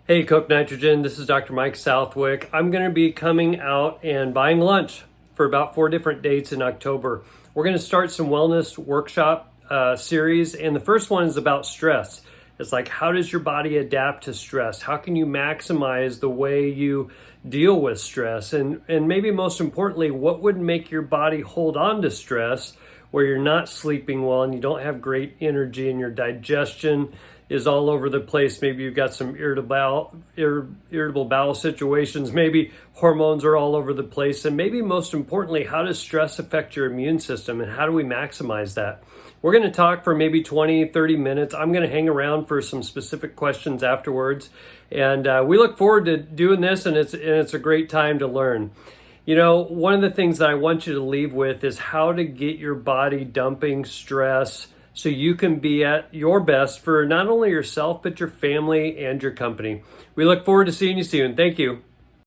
Hey, Koch Nitrogen, this is Dr. Mike Southwick. I'm going to be coming out and buying lunch for about 4 different dates in October. We're going to start some wellness workshop series, and the first one is about stress. It's like, how does your body adapt to stress? How can you maximize the way you deal with stress? And maybe most importantly, what would make your body hold on to stress where you're not sleeping well and you don't have great energy and your digestion is all over the place. Maybe you've got some irritable bowel situations. Maybe hormones are all over the place. And maybe most importantly, how does stress affect your immune system and how do we maximize that? We're going to talk for maybe 20, 30 minutes. I'm going to hang around for some specific questions afterwards. And we look forward to doing this, and it's a great time to learn. You know, one of the things that I want you to leave with is how to get your body dumping stress so you can be at your best for not only yourself, but your family and your company. We look forward to seeing you soon. Thank you.